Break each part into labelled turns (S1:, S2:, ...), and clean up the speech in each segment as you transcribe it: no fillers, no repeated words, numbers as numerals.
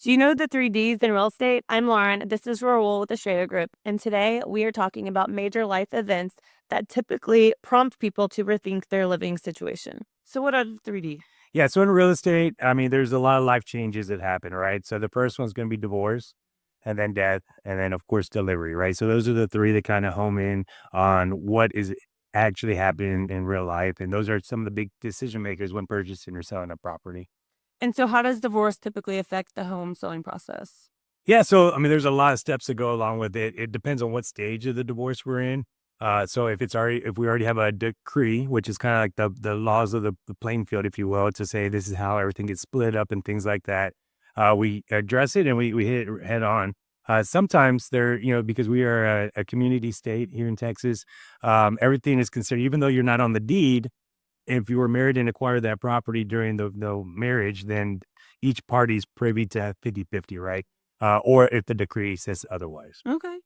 S1: Do you know the three Ds in real estate? I'm Lauren. This is Raul with the Schrader Group. And today we are talking about major life events that typically prompt people to rethink their living situation. So, what are the three D?
S2: Yeah, so in real estate, I mean, there's a lot of life changes that happen, right? So the first one's going to be divorce, and then death, and then of course delivery, right? So those are the three that kind of home in on what is actually happening in real life, and those are some of the big decision makers when purchasing or selling a property.
S1: And so, how does divorce typically affect the home selling process?
S2: Yeah, so I mean, there's a lot of steps that go along with it. It depends on what stage of the divorce we're in. So if we already have a decree, which is kind of like the laws of the playing field, if you will, to say this is how everything gets split up and things like that, we address it and we hit it head on. Sometimes because we are a community state here in Texas, everything is considered, even though you're not on the deed. If you were married and acquired that property during the marriage, then each party is privy to 50-50, right? Or if the decree says otherwise.
S1: Okay.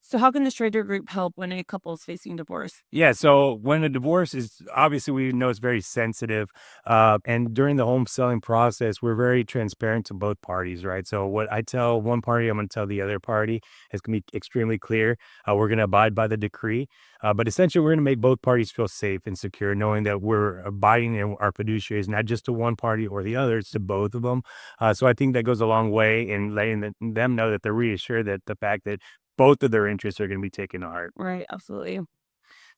S1: So, how can the Schrader Group help when a couple is facing divorce?
S2: Yeah, so when a divorce is obviously we know it's very sensitive, and during the home selling process, we're very transparent to both parties, right? So what I tell one party, I'm going to tell the other party. It's going to be extremely clear. We're going to abide by the decree, but essentially we're going to make both parties feel safe and secure, knowing that we're abiding in our fiduciaries, not just to one party or the other, it's to both of them. So I think that goes a long way in letting them know that they're reassured that the fact that both of their interests are going to be taken to heart.
S1: Right. Absolutely.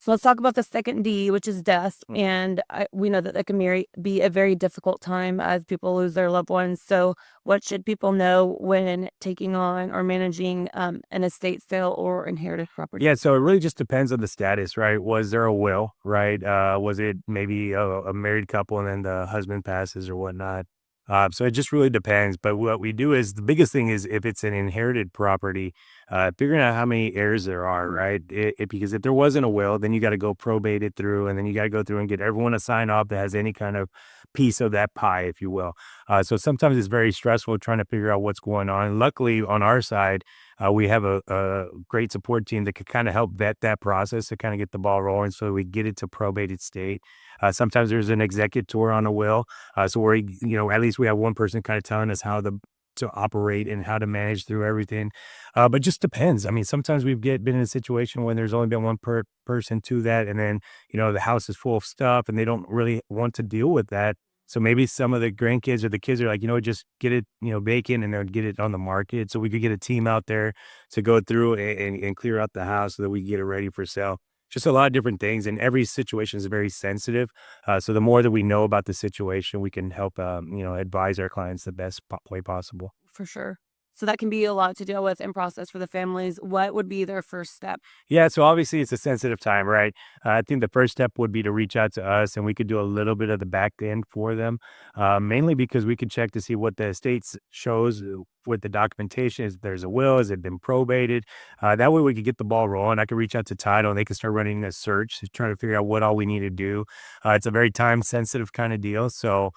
S1: So let's talk about the second D, which is death. And we know that that can be a very difficult time as people lose their loved ones. So, what should people know when taking on or managing an estate sale or inherited property?
S2: Yeah, so it really just depends on the status, right? Was there a will, right? Was it maybe a married couple and then the husband passes or whatnot? So it just really depends. But what we do is the biggest thing is if it's an inherited property, figuring out how many heirs there are, right? Because if there wasn't a will, then you got to go probate it through, and then you got to go through and get everyone to sign off that has any kind of piece of that pie, if you will. So sometimes it's very stressful trying to figure out what's going on. Luckily, on our side, we have a great support team that could kind of help vet that process to kind of get the ball rolling so we get it to probated state. Sometimes there's an executor on a will. So we're, at least we have one person kind of telling us how to operate and how to manage through everything. But just depends. I mean, sometimes been in a situation when there's only been one person to that. And then, the house is full of stuff and they don't really want to deal with that. So maybe some of the grandkids or the kids are like, just get it, vacant and then get it on the market. So we could get a team out there to go through and clear out the house so that we can get it ready for sale. Just a lot of different things. And every situation is very sensitive. So the more that we know about the situation, we can help, advise our clients the best way possible.
S1: For sure. So that can be a lot to deal with and process for the families. What would be their first step?
S2: Yeah, so obviously it's a sensitive time, right? I think the first step would be to reach out to us and we could do a little bit of the back end for them, mainly because we could check to see what the estates shows with the documentation. Is there's a will? Has it been probated? That way we could get the ball rolling. I could reach out to title and they can start running a search to try to figure out what all we need to do. It's a very time sensitive kind of deal. So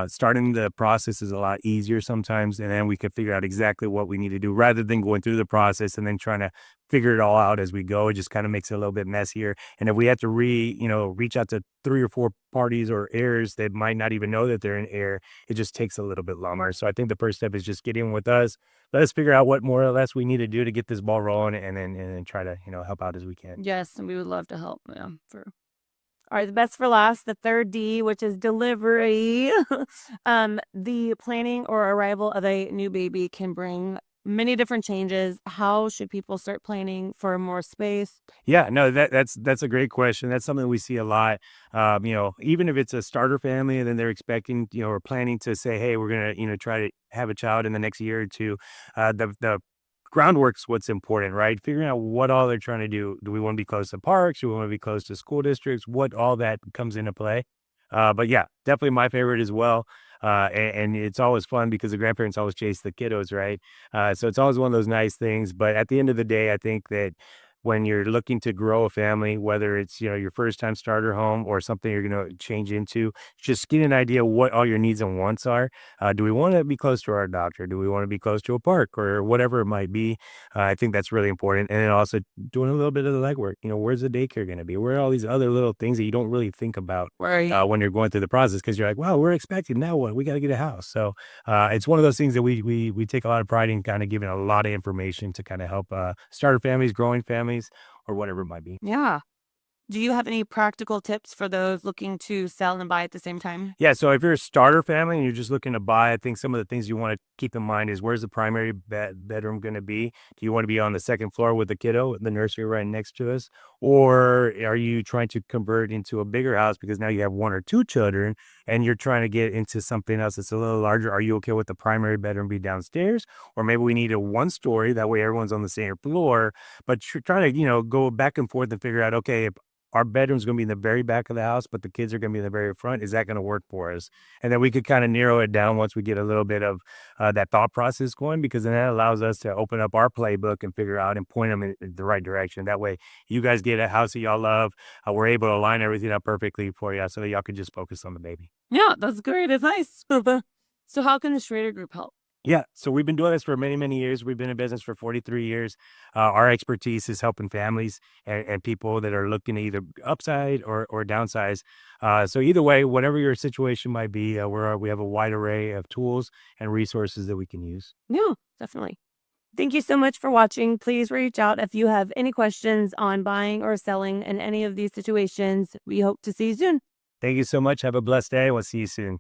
S2: starting the process is a lot easier sometimes. And then we could figure out exactly what we need to do rather than going through the process and then trying to figure it all out as we go. It just kind of makes it a little bit messier. And if we have to reach out to three or four parties or heirs that might not even know that they're an heir, it just takes a little bit longer. So I think the first step is just getting with us. Let us figure out what more or less we need to do to get this ball rolling and then try to, help out as we can.
S1: Yes, and we would love to help. Yeah, for all right, the best for last, the third D, which is delivery. The planning or arrival of a new baby can bring many different changes. How should people start planning for more space?
S2: Yeah, no, that's a great question. That's something we see a lot. Even if it's a starter family and then they're expecting, or planning to say, hey, we're gonna, try to have a child in the next year or two. The groundwork's what's important, right? Figuring out what all they're trying to do. Do we want to be close to parks? Do we want to be close to school districts? What all that comes into play. But yeah, definitely my favorite as well. And it's always fun because the grandparents always chase the kiddos, right? So it's always one of those nice things. But at the end of the day, I think that when you're looking to grow a family, whether it's, your first time starter home or something you're going to change into, just get an idea what all your needs and wants are. Do we want to be close to our doctor? Do we want to be close to a park or whatever it might be? I think that's really important. And then also doing a little bit of the legwork. Where's the daycare going to be? Where are all these other little things that you don't really think about
S1: Right.
S2: when you're going through the process? Because you're like, wow, we're expecting now what? We got to get a house. So it's one of those things that we take a lot of pride in kind of giving a lot of information to kind of help starter families, growing families, or whatever it might be.
S1: Yeah. Do you have any practical tips for those looking to sell and buy at the same time?
S2: Yeah, so if you're a starter family and you're just looking to buy, I think some of the things you want to keep in mind is where's the primary bedroom going to be? Do you want to be on the second floor with the kiddo, the nursery right next to us? Or are you trying to convert into a bigger house because now you have one or two children and you're trying to get into something else that's a little larger? Are you okay with the primary bedroom be downstairs? Or maybe we need a one story, that way everyone's on the same floor, but you're trying to, go back and forth and figure out, okay, if our bedroom's gonna be in the very back of the house, but the kids are gonna be in the very front. Is that gonna work for us? And then we could kind of narrow it down once we get a little bit of that thought process going, because then that allows us to open up our playbook and figure out and point them in the right direction. That way, you guys get a house that y'all love. We're able to line everything up perfectly for you, so that y'all can just focus on the baby.
S1: Yeah, that's great advice. So how can the Schrader Group help?
S2: Yeah, so we've been doing this for many, many years. We've been in business for 43 years. Our expertise is helping families and people that are looking to either upside or downsize. So either way, whatever your situation might be, we have a wide array of tools and resources that we can use.
S1: Yeah, definitely. Thank you so much for watching. Please reach out if you have any questions on buying or selling in any of these situations. We hope to see you soon.
S2: Thank you so much. Have a blessed day. We'll see you soon.